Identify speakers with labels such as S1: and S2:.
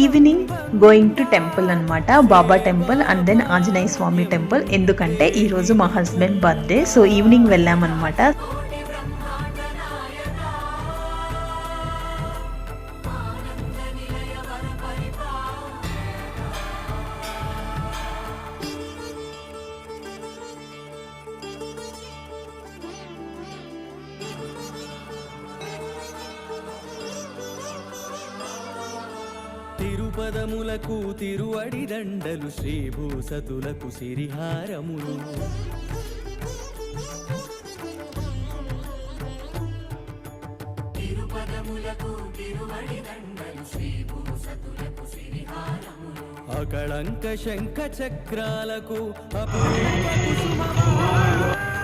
S1: Evening going to temple అనమాట, Baba temple and then Anjaneya Swamy temple. ఎందుకంటే ఈరోజు మా హస్బెండ్ బర్త్డే, సో ఈవినింగ్ వెళ్ళామన్నమాట.
S2: తిరుపదములకు తిరువడి దండలు, శ్రీభూసతులకు సిరిహారములు. తిరుపదములకు తిరువడి దండలు, శ్రీభూసతులకు సిరిహారములు. అకళంక శంఖ చక్రాలకు అపూర్వ కుసుమహారాలు.